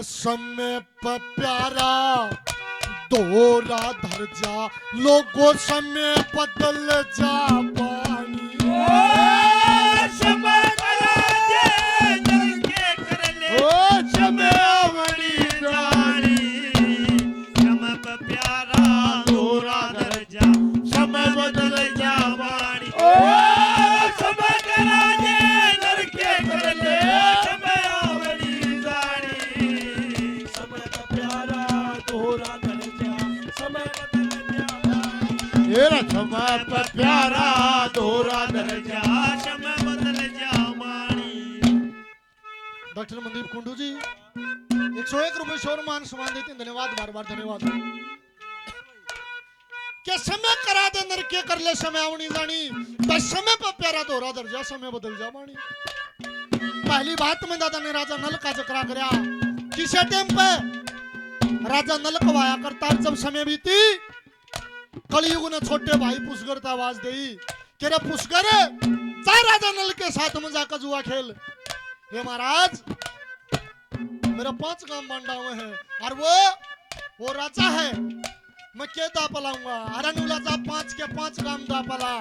समय पर प्यारा दोरा धर जा, लोगों समय बदल जा पानी। समय करा दे जल के कर ले, समय आवड़ी जानी। समय पर प्यारा दोरा धर जा, समय बदल जा पानी। समय करा दे जल के कर ले, समय आवड़ी जानी। समय पर प्यारा दोरा धर जा, समय बदल जा पानी। समय पर प्यारा दोरा धर जा, समय बदल जा पानी। डॉक्टर मनदीप कुंडू जी 101 रुपए शोर मान सम्मान देते हैं, धन्यवाद, बार बार धन्यवाद। क्या समय करा दे नर के कर ले, समय आवनी जानी। बस समय पर प्यारा दोरा धर जा, समय बदल जा पानी। पहली बात में दादा ने राजा नल का जिक्र करया। किसे टाइम पे राजा नल कवाया करता, जब समय बीती कलयुग ने छोटे भाई पुष्कर की आवाज दी कि रे पुष्कर, जा राजा नल के साथ में जाकर जुआ खेल। हे महाराज, मेरा 5 काम बांटा हुए हैं और वो राजा है, मैं क्या दा पलाऊंगा। अरे नूला जा 5 के 5 काम दा पला,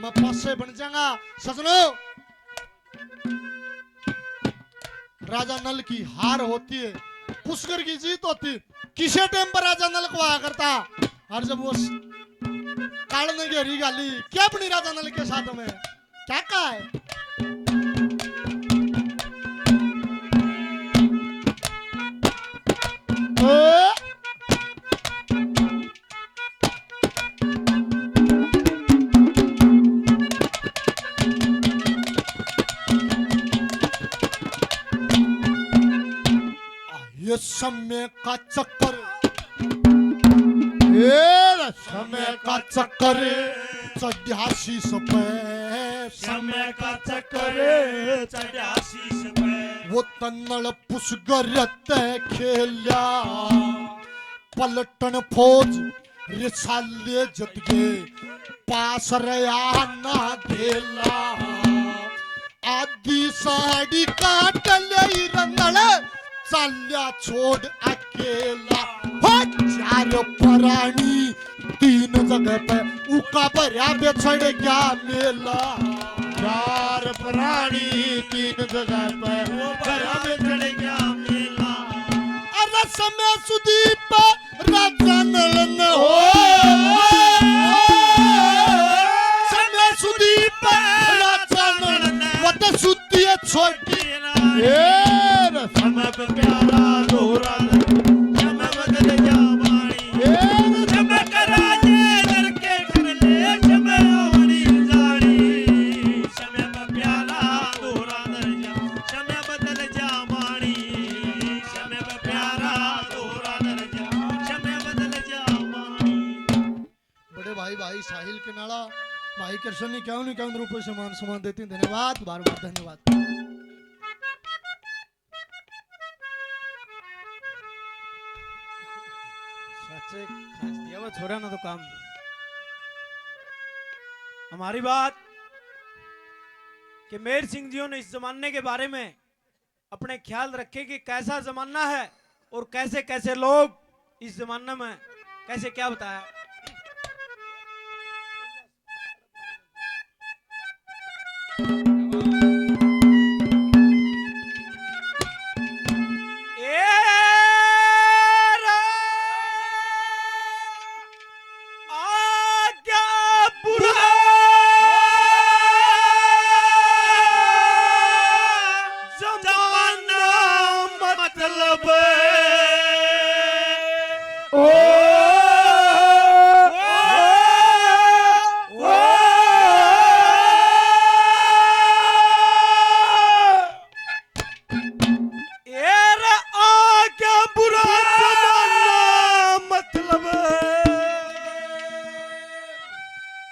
मैं 5 से बन जाऊंगा। सजनो, राजा नल की हार होती है, पुष्कर की जीत होती। किसे टाइम पर राजा नल को आया करता, और जब वो कालने की हरी गाली क्या अपनी राजा नल के साथ में क्या कहा है। ये समय का चक्कर, समय का चक्कर चढ़ा शीश पे, समय का चक्कर चढ़ा शीश पे। वो तन्नड़ पुष्कर खेल्या, पलटन फौज रिसाले जतगे, पास रया ना धेला। आधी साड़ी काट ले रंगड़, चाल्या छोड़ अकेला। हो 4 प्राणी 3 जगह पे, उका भरा बेचड़ गया मेला। 4 प्राणी 3 जगह पे, वो भरा बेचड़ गया मेला। अरे समय सुदीप राजा नल न हो, समय सुदीप राजा नल वत सुती छोटी। समय पे प्यारा दोरा समय बदल जा पानी। समय करा दे नर के कर ले, समय आवड़ी जानी। समय पे प्यारा दोरा धर जा, समय बदल जा पानी। समय पे प्यारा दोरा धर जा, समय बदल जा पानी। बड़े भाई साहिल के नाला भाई कृष्ण ने क्या रुपए से मान सम्मान देती, धन्यवाद, बार बार धन्यवाद। खास दिया वो छोड़ा ना तो काम। हमारी बात कि मेर सिंह जियों ने इस जमाने के बारे में अपने ख्याल रखे कि कैसा जमाना है और कैसे कैसे लोग इस जमाने में कैसे क्या बताया।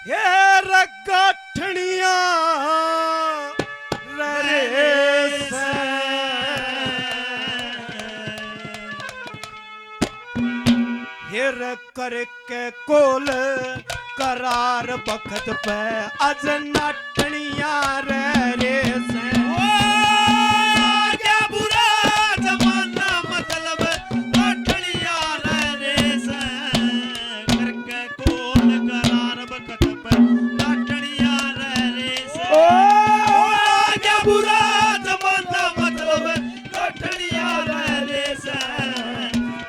हे रगाठनिया रे से हेर करके कोल करार बखत पे अज नाटनिया रे से क्या बुरा जमाना मतलब नाटनिया रे से करके कोल करार बखत पे नाटनिया रे से क्या बुरा जमाना मतलब नाटनिया रे से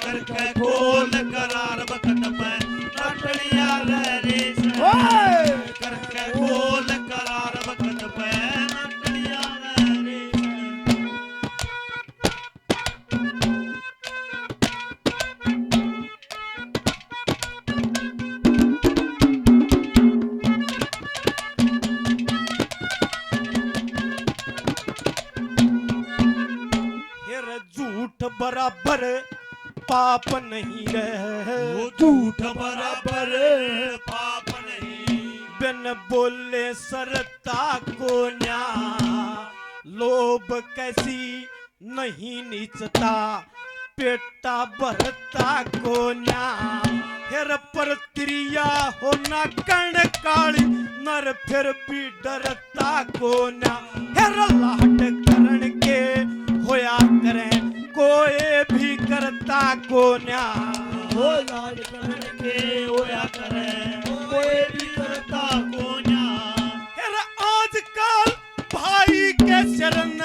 करके कोल करार बखत पे नाटनिया रे से करके कोल करार बखत पे नाटनिया रे से हेर झूठ बराबर पाप नहीं रहे झूठ बराबर पाप नहीं बिन बोले सरता को न्या लोभ कैसी नहीं नीचता पेटा भरता को न्या हेर पर त्रिया होना कर्ण काली नर फिर भी डरता को न्या हेर लाट करण के होया करें कोई भी करता को न्या हो लाड करण के होया करें कोई भी करता को न्या हेर आजकल भाई के शरण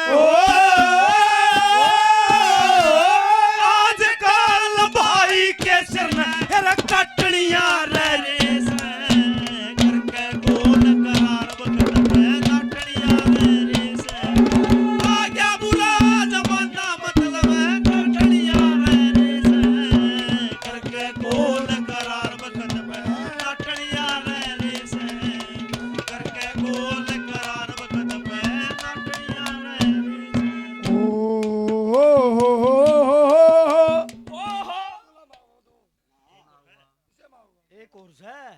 आजकल भाई के शरण हेर कटनिया रे से करके गोल करार बखत पे नाटनिया रे से आ गया बुरा जमाना मतलब नाटनिया रे से करके गोल करार बखत पे नाटनिया रे से करके गोल करार बखत पे नाटनिया रे से एक और है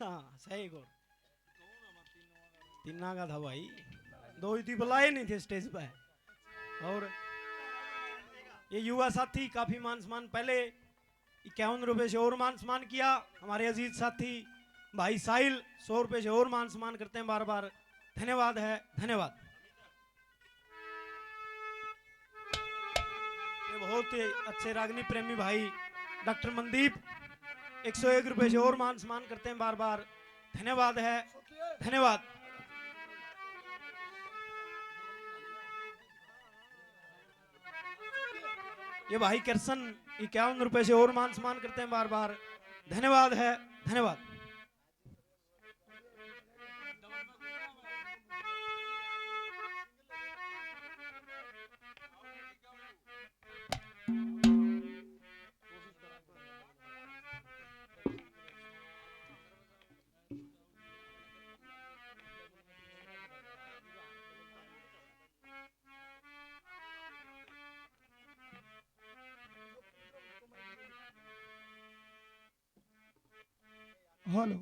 हाँ सही गोर तीना का था भाई दो ही थी बुलाए नहीं थे स्टेज पे और ये युवा साथी काफी मान सम्मान पहले 51 रुपए से और मान सम्मान किया हमारे अजीज साथी भाई साहिल 100 रुपए से और मान सम्मान करते हैं बार बार धन्यवाद है धन्यवाद ये बहुत ही अच्छे रागनी प्रेमी भाई डॉक्टर मनदीप 101 रुपए से और मान सम्मान करते हैं बार बार धन्यवाद है धन्यवाद ये भाई कृष्ण 51 रुपए से और मान सम्मान करते हैं बार बार धन्यवाद है धन्यवाद हेलो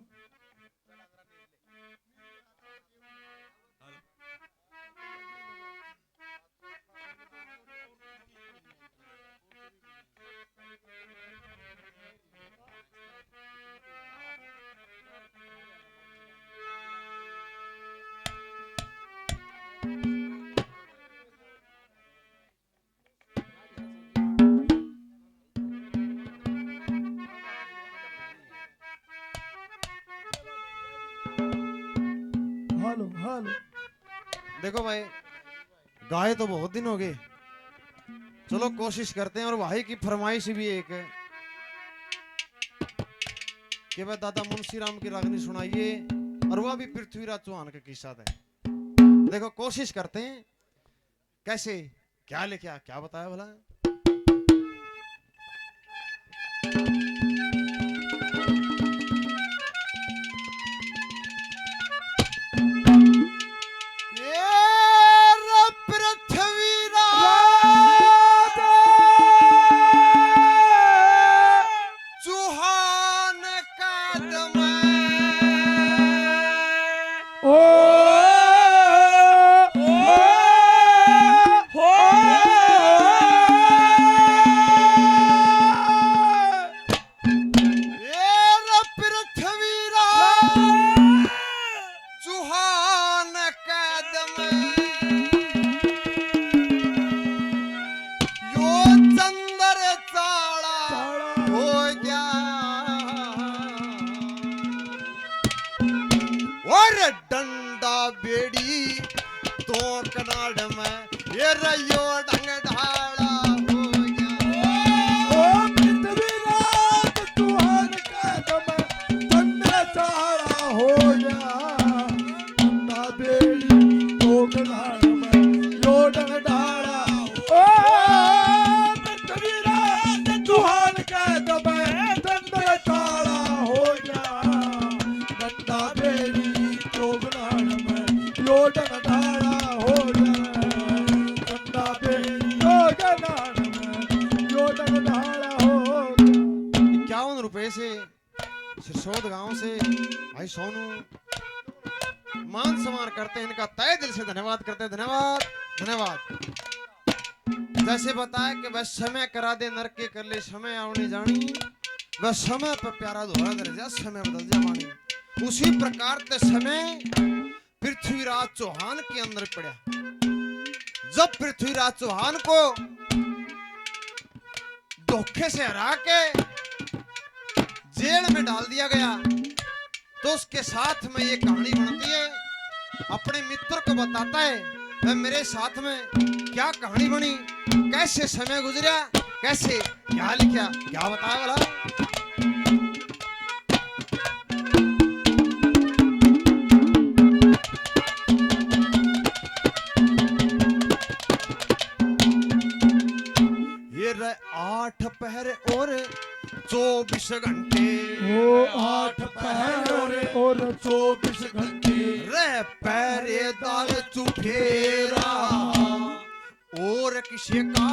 हेलो हेलो देखो भाई गाए तो बहुत दिन हो गए चलो कोशिश करते हैं और भाई की फरमाइश भी एक है कि भाई दादा मुंशी राम की रागनी सुनाइए और वह भी पृथ्वीराज चौहान का किस्सा है देखो कोशिश करते हैं कैसे क्या लिखा क्या बताया भला चौहान का दम और डंडा बेड़ी तो कनाड़ में ये रयो ढंग ढाला हो गया। ओ पृथ्वी राज तुहान कदम चंद्र तारा हो गया। डंडा बेड़ी तो कनाड़ में यो ढंग ढाला। ओ पृथ्वी राज तुहान कदम चंद्र तारा हो गया। डंडा बेड़ी तो कनाड़ में यो ढंग ढाला हो गया। डंडा बेड़ी तो कनाड़ में यो ढंग ढाला हो गया। 51 रुपए से सिरसौद गांव से भाई सोनू मान सम्मान करते हैं, इनका तहे दिल से धन्यवाद करते हैं। धन्यवाद धन्यवाद। जैसे बताया कि वह समय करा दे नर के कर ले समय आवनी जानी, वह समय पर प्यारा दोहरा दर जा समय बदल जा मानी। उसी प्रकार ते समय पृथ्वीराज चौहान के अंदर पड़ा। जब पृथ्वीराज चौहान को धोखे से हरा के जेल में डाल दिया गया, तो उसके साथ में ये कहानी बनती है। अपने मित्र को बताता है वह मेरे साथ में क्या कहानी बनी, कैसे समय गुजरा, कैसे क्या लिखा, क्या बताया वाला। ये 8 पहर और 24 घंटे। ओ 8 पहर और 24 घंटे। रे पैरे दाल चुफेरा और किसी का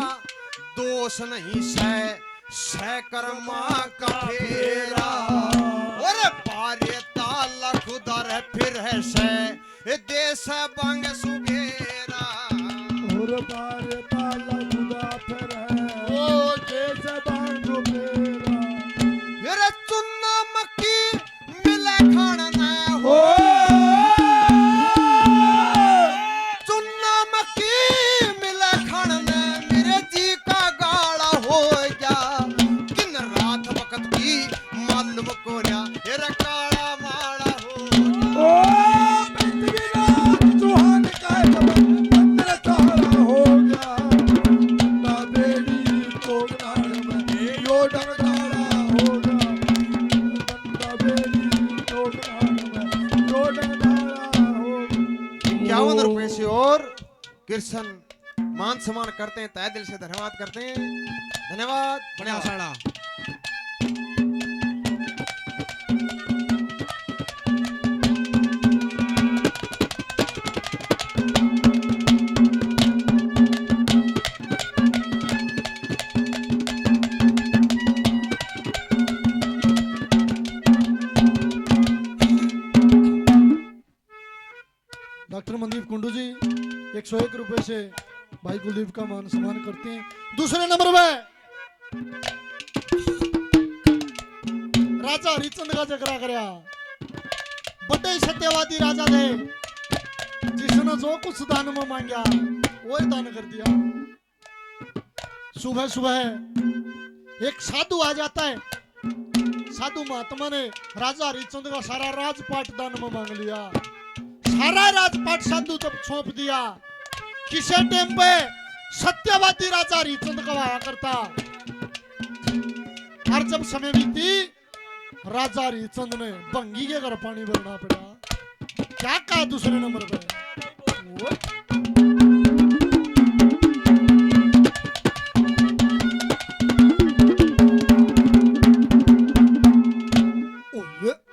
दोष नहीं सह कर्मा का फेरा। और पारे ताला खुदा रे फिर है से देश बांग सुबेरा। और बारे ताला खुदा फिर है ओ देश बांग सुबेरा। मेरे चुन्ना मक्की मिले खाना न हो। चुन्ना मक्की मिले खाना न मेरे जी का गाड़ा हो गया। दिन रात वक्त की मालूम को ना ये काला माड़ा हो। ओ पृथ्वीराज चौहान का चंद्र तारा हो गया। डंडा बेड़ी तो कनाड़ में यो ढंग ढाला हो गया। डंडा बेड़ी तो कनाड़ में यो ढंग ढाला हो गया। 51 रुपए से और कृष्ण मान सम्मान करते हैं, तहे दिल से धन्यवाद करते हैं। धन्यवाद बढ़िया साड़ा। डॉक्टर मनदीप कुंडू जी 101 रुपए से भाई कुलदीप का मान सम्मान करते हैं। दूसरे नंबर पे राजा हरिचंद का जगरा करया। बड़े सत्यवादी राजा थे, जिसने जो कुछ दान में मांगा वो ही दान कर दिया। सुबह सुबह एक साधु आ जाता है। साधु महात्मा ने राजा हरिचंद का सारा राजपाट दान में मांग लिया। सारा राजपाट साधु जब सौंप दिया, किसी टाइम पे सत्यवादी राजा हरिचंद कवाया करता। और जब समय बीती, राजा हरिचंद ने बंगी के घर पानी भरना पड़ा। क्या कहा दूसरे नंबर पे?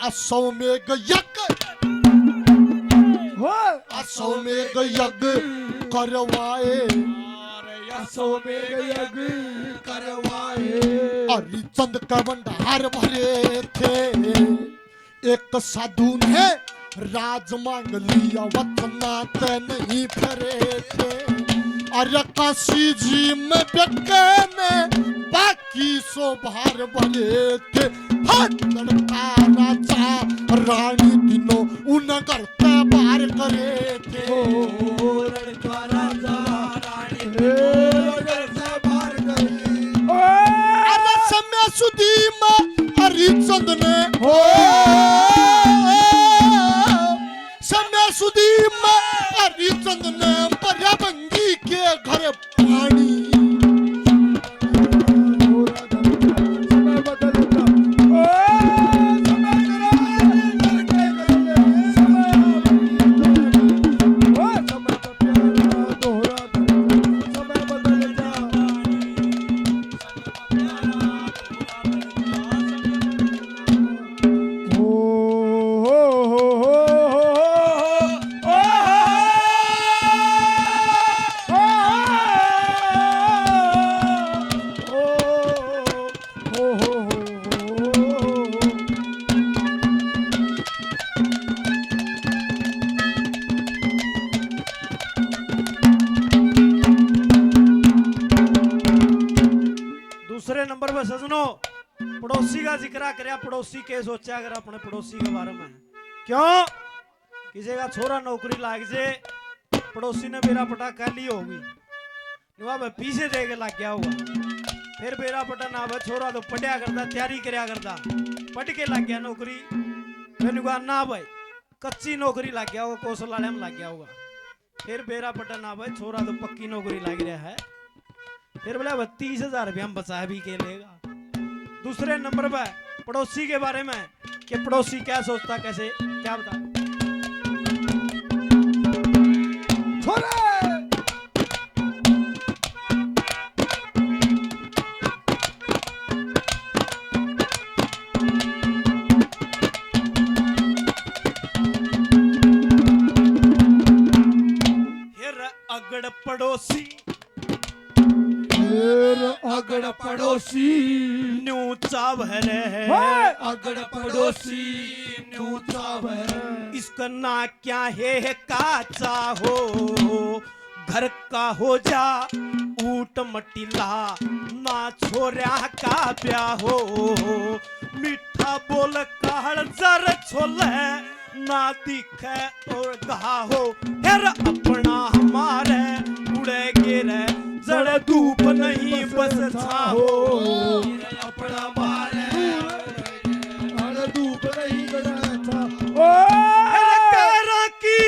असौ में यज्ञ करवाए। हरिचंद का भंडार भरे थे। एक साधु ने राज मांग लिया, वचनाते नहीं फिरे थे। अरे काशी जी में बेके में बाकी सो बाहर भरे थे। लड़का राजा रानी तीनों उन घर पे बाहर करे थे। लड़का राजा रानी घर से बाहर करे। अरे समय सुधी में हरिचंद ने चंद ने भरिया बंगी के घर पानी दूसरे नंबर पे सजनो पड़ोसी का जिक्र करया। पड़ोसी के सोचा अगर अपने पड़ोसी के बारे में क्यों किसी का छोरा नौकरी लाग जे पड़ोसी ने बेरा पटा कर ली होगी भाई पीछे दे के लग गया होगा। फिर बेरा पटा ना भाई छोरा तो पढ़िया करता तैयारी करया करता पढ़ के लग गया नौकरी। फिर ना भाई कच्ची नौकरी लग गया होगा कौशल में लग गया होगा। फिर बेरा पटा ना भाई छोरा तो पक्की नौकरी लग रहा है। फिर बोला 30,000 रुपया हम बचा भी के लेगा। दूसरे नंबर पर पड़ोसी के बारे में कि पड़ोसी क्या सोचता कैसे क्या बता फिर अगड़ पड़ोसी अगड़ पड़ोसी न्यू चावल है अगड़ पड़ोसी न्यू चावल इसका ना क्या है काचा हो घर का हो जा ऊट मटीला ना छोरा का ब्याह हो मीठा बोल कहड़ जर छोले ना दिखे और कहा हो फिर अपना हमारे उड़े गिरे जड़ धूप नहीं बस छाओ अपना मारे अरे धूप नहीं गड़ा करा की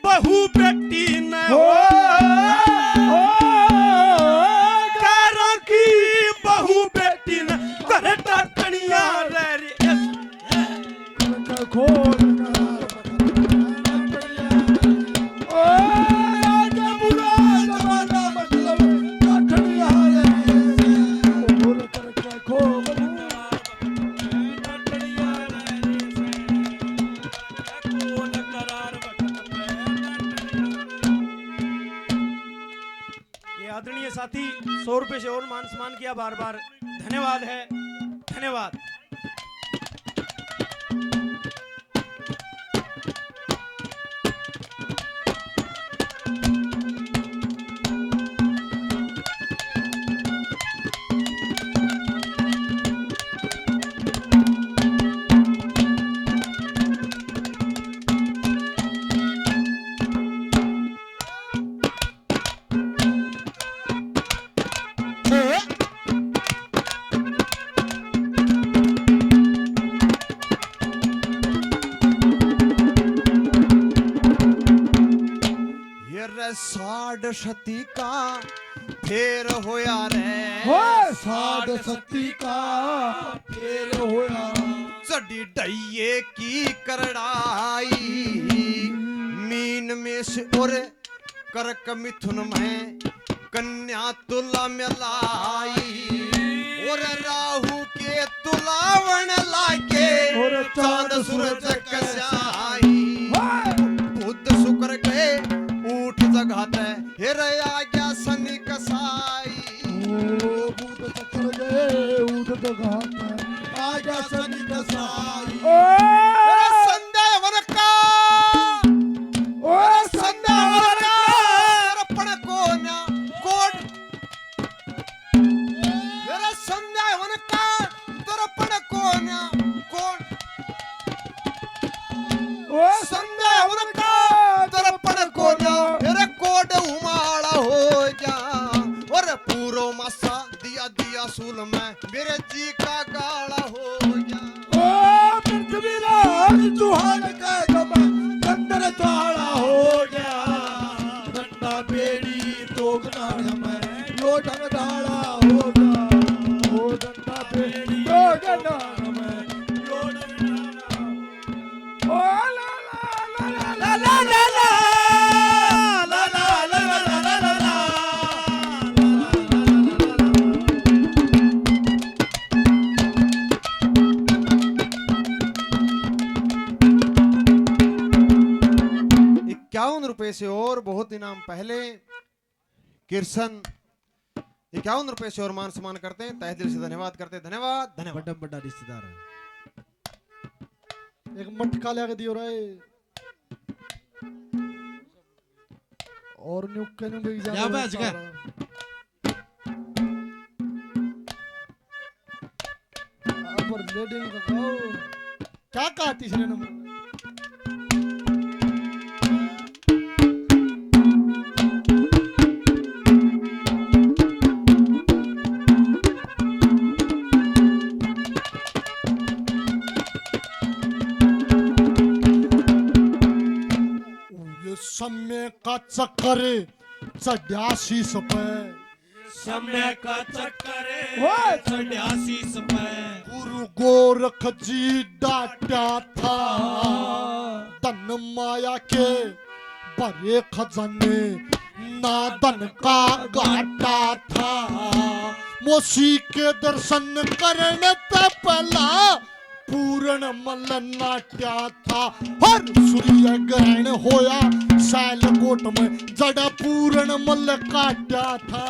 बहू बेटी न हो करा की बहू बेटी न कर टटनिया रे खोल आदरणीय साथी 100 रुपए से और मान सम्मान किया बार बार धन्यवाद है धन्यवाद। साढ़ सती का फेर होया रे साढ़ सती का फेर होया चढ़ी डैये की करड़ाई मीन में से और करक मिथुन में कन्या तुला में लाई और राहु के तुलावन लाके और चांद सूरज कसाई बुध शुक्र के ऊठ जगाते हिर आ गया शनि कसाई भूत चक्कर गए उठ तो घाट आजा शनि कसाई मेरा संध्या वरका ओ संध्या वरका अर्पण को ना कोट मेरा संध्या वरका दर्पण को ना कोट ओ संध्या वरका दर्पण को ना मेरे कोट उमाड़ा हो जा और पूरो मासा दिया दिया सूल में मेरे जी का गाड़ा हो जा ओ पृथ्वीराज चौहान का गमा कंदर चाड़ा हो गया ₹51 से और बहुत इनाम पहले किरसन 51 रुपए से और मान सम्मान करते हैं। तहे दिल से धन्यवाद करते हैं। धन्यवाद धन्यवाद। बड़ा बड़ा रिश्तेदार है। एक मटका लेके दियो रे और नुक्के ने भी या बस गया। पर लेडिंग का कहो क्या कहा तीसरे नंबर समय का चक्कर चढ़ा शीस पे समय का चक्कर ओए! चढ़ा शीस पे गुरु गोरख जी डांटा था धन माया के बड़े खजाने ना धन का घाटा था। मोसी के दर्शन करने से पहला पूर्ण मल नाट्या था। हर सूर्य ग्रहण होया सैलकोट में जड़ा पूर्ण मल काट्या था।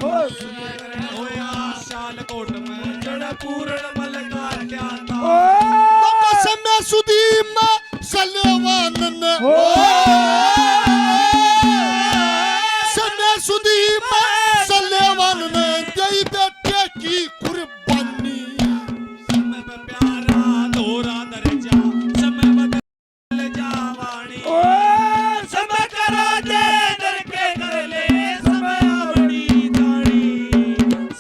होया शालकोट में जड़ पूर्ण मल का क्या था। समय सुधी में सलेवान ने समय सुधी में सलेवान ने दई बेटे की कुर्बानी। समय पे प्यारा दोरा दर्जा समय बदल जावानी। समय करा दे दर के कर ले समय आवड़ी दानी।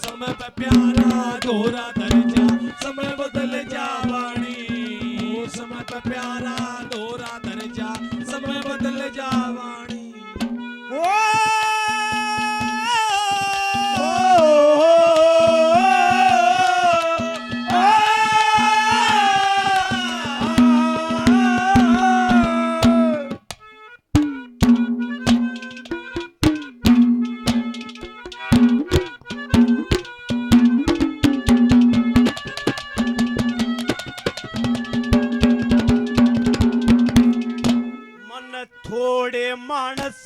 समय पे प्यारा दोरा दर्जा समय बदल जावानी। समय पे प्यारा दोरा दर्जा समय बदल जावानी। थोड़े मानस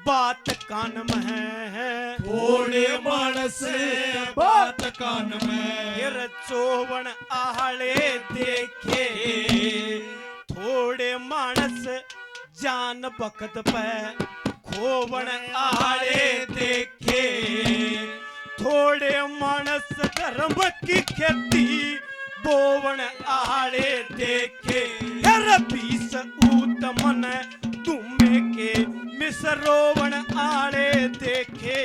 बात कान में है। थोड़े मानस बात कान में फिर चोवन आहले देखे। थोड़े मानस जान बखत पे खोवन आहले देखे। थोड़े मानस धर्म की खेती बोवन आहले देखे। हर बीस ऊत मन तुम्हें के मिसरोवन आड़े देखे।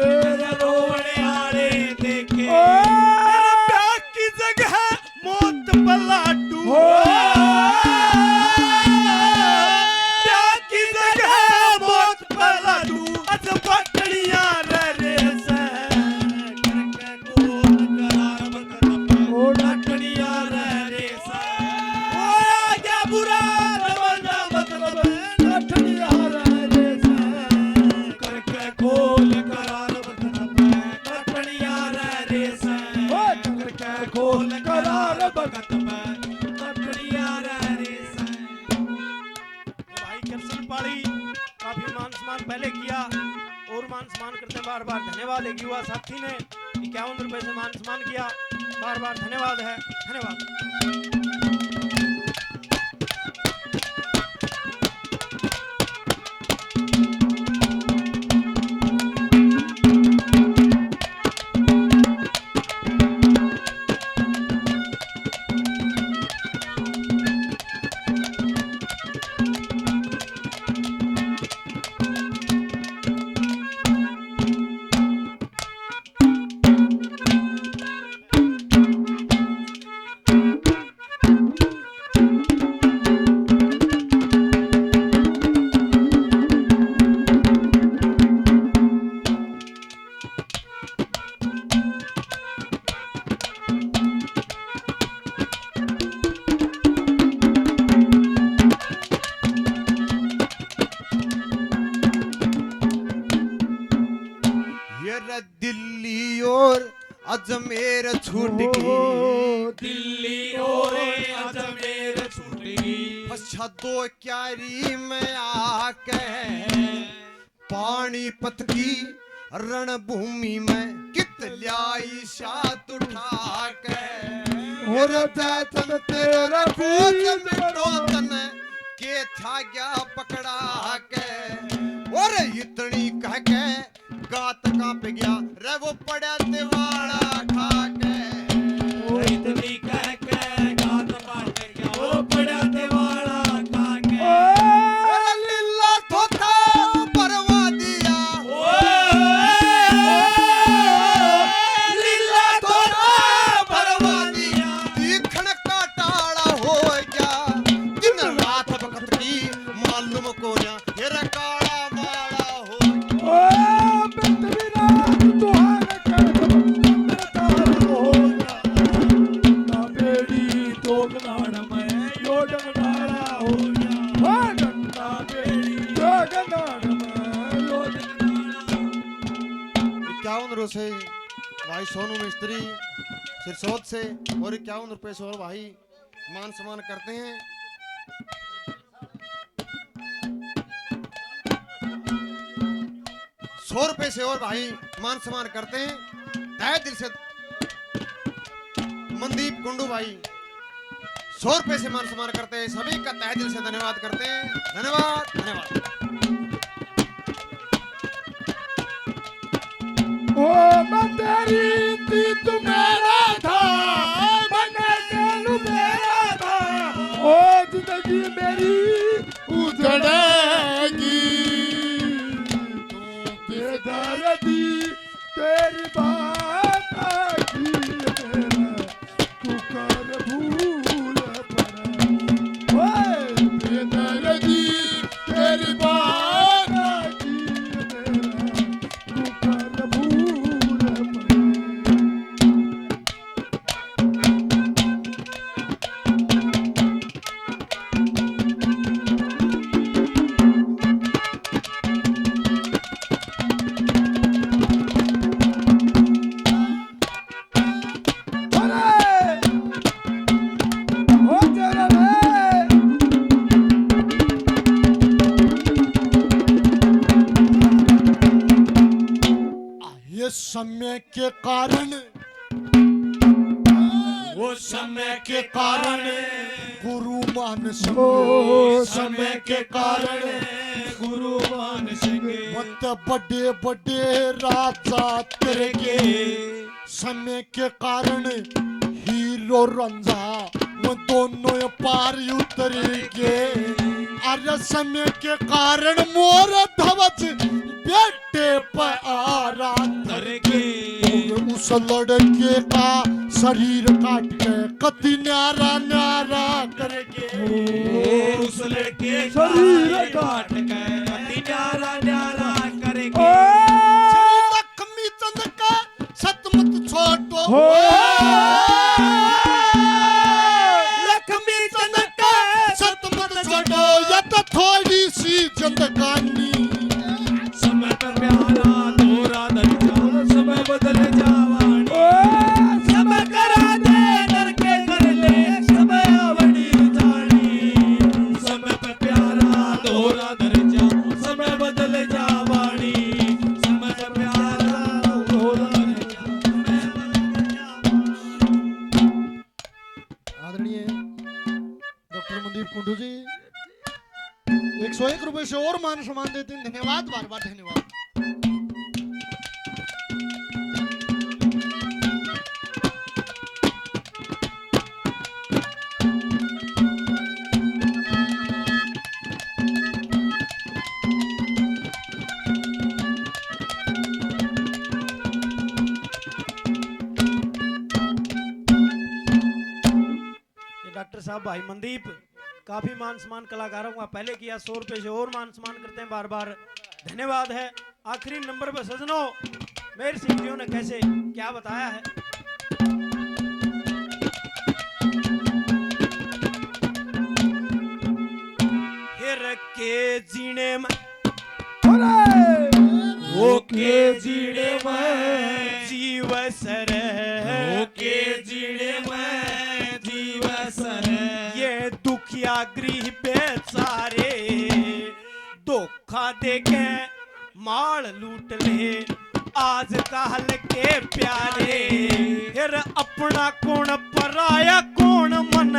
मिसरोवन आड़े देखे। प्यार की जगह मौत पलाटू। प्यार की जगह मौत पलाटू। अज पकड़िया रे से करके गोल करार पकड़िया रे से बुरा रवाना मतलब नठनिया रे से करके खोल करार मतलब नठनिया रे से करके खोल करार भगत में नठनिया रे से। भाई किरसन पाड़ी काफी मान सम्मान पहले किया और मान सम्मान करते बार बार धन्यवाद। एक युवा साथी ने 51 रुपए से मान सम्मान किया, बार बार धन्यवाद है। धन्यवाद। दिल्ली और अजमेर छूट गई। दिल्ली और अजमेर छूट गई। छदो क्यारी में आके पानीपत की रणभूमि में कित ल्याई साथ उठा के और तन तेरा खोज मिटो तन के था गया पकड़ा के और इतनी कह के गात कांप गया रे वो पड़ा तिवाड़ा खा के इतनी कह के गात काट गया वो पड़ा दिवाला खा के अरे लीला थोथा परवा दिया लीला थोड़ा परवा दिया दीखण का टाड़ा हो गया दिन रात वक्त की मालूम को ना ये काला माला हो ओ बिना तुहार कर हो ना बेड़ी तो गनाड़ में यो डंगाड़ा हो जा ओ डंगा बेड़ी तो गनाड़ में यो डंगाड़ा 51 रुपए से भाई सोनू मिस्त्री सिरसौद से और 51 रुपए से और भाई मान सम्मान करते हैं। 100 रुपए से और भाई मान सम्मान करते हैं तहे दिल से। मनदीप कुंडू भाई 100 रुपए से मान सम्मान करते हैं, सभी का तहे दिल से धन्यवाद करते हैं। धन्यवाद धन्यवाद। ओ मैं तेरी थी तू मेरा था मैं तेनू मेरा था ओ जिंदगी मेरी उजड़ेगी बेदर्दी तेरी बात आखी मेरा तू कर भूल पड़ा ओए बेदर्दी तेरी बात आखी मेरा तू कर भूल पड़ा ये समय के कारण वो समय के कारण गुरु मान ओ समय के कारण गुरु मान सिंह मत बड़े बड़े राजा तेरे के समय के कारण हीरो रंजा वो दोनों पार उतरेंगे। अरे समय के कारण मोर धवज बेटे पर आरा करके उस लड़के का शरीर काट के कति न्यारा न्यारा करके उस लड़के शरीर काट के अति न्यारा न्यारा करके श्री लक्ष्मी चंद का सतमत छोटो हो लक्ष्मी चंद का सतमत छोटो या तो थोड़ी सी जिंदगानी समय पर प्यारा तोरा दर्जा समय बदल जावानी समय करा दे नर के कर ले समय आवड़ी जानी समय पर प्यारा तोरा दर्जा समय बदल जावानी समय पर प्यारा तोरा दर्जा समय बदल जावानी। आदरणीय डॉक्टर मनदीप कुंडू जी 101 रुपए से और मान सम्मान देते हैं। धन्यवाद, बार बार धन्यवाद। डॉक्टर साहब भाई मनदीप काफी मान सम्मान कलाकारों का पहले किया, 100 रुपए से और मान सम्मान करते हैं, बार बार धन्यवाद है। आखिरी नंबर पर सजनों मेरे सिंधियों ने कैसे क्या बताया है। हिर के जीने में वो के जीने में जीव सर वो के जीने में जीव सर ये दुखिया गृह बेचारे धोखा दे के माल लूट ले आज काल के प्यारे फिर अपना कौन पराया कौन मन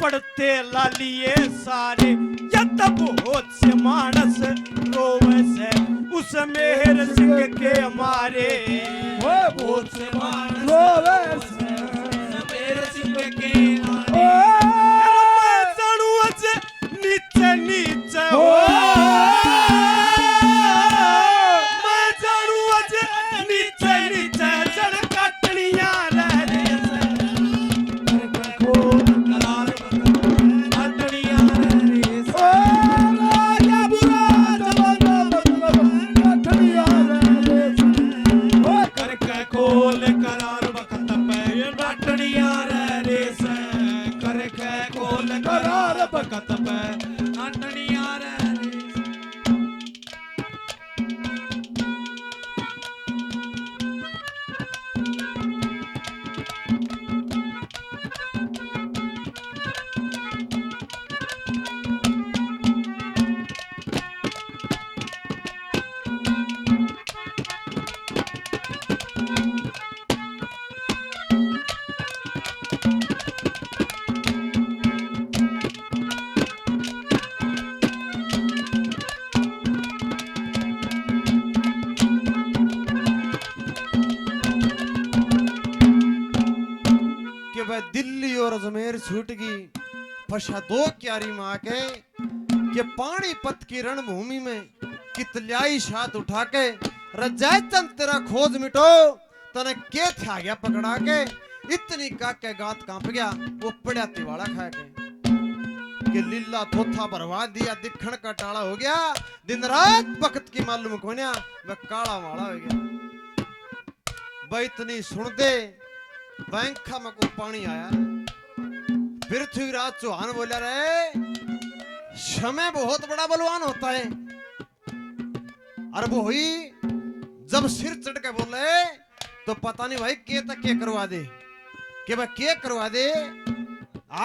पड़ते लालिए सारे यद बहुत से मानस रोवे से उस मेहर सिंह के मारे वो बहुत से मानस रोवे से मेरे सिंह के मारे ओ जड़ुअज नीचे नीचे ओ मैं जड़ुअज नीचे नीचे जड़ कटनिया रह रे करार हटड़िया रे ओ राजा बुरा जमाना मतलब कठिया रे ओ कर के खोल करार बखत पे हटड़िया रे से कर के खोल करार बखत पे हटड़िया रे कि वह दिल्ली और अजमेर छूट गई फशा दो क्यारी माँ के कि पानीपत की रणभूमि में कितल्याई शात उठा के रजाय चंद तेरा खोज मिटो तने के था गया पकड़ा के इतनी का के गात कांप गया वो पड़ा तिवाड़ा खा के कि लीला थोथा बर्बाद दिया दिखण का टाला हो गया दिन रात वक्त की मालूम कोन्या वह काला वाला हो गया वह इतनी सुन दे बैंखा में को पानी आया पृथ्वीराज चौहान बोला रे समय बहुत बड़ा बलवान होता है और वो हुई जब सिर चढ़ के बोले तो पता नहीं भाई के तक के करवा दे कि भाई के करवा दे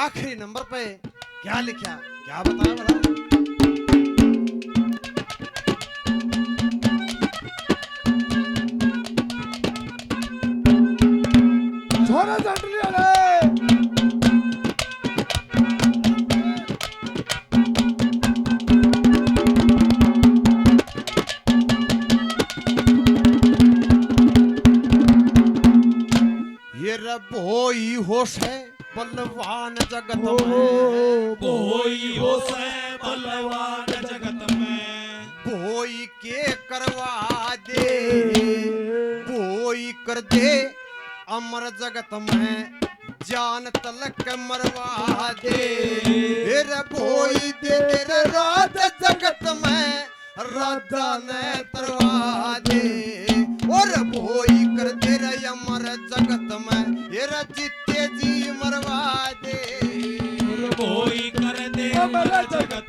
आखिरी नंबर पे क्या लिखा क्या बताया बता छोरा चट लिया रे ये रब होई होश है बलवान जगत ओ में कोई हो से बलवान जगत में कोई के करवा दे कोई कर दे अमर जगत में जान तलक मरवा दे रे कोई दे तेरे रात जगत में राजा ने तरवा दे और कोई कर दे रे अमर जगत में ये जीते जी मरवा दे कोई कर दे अमर जगत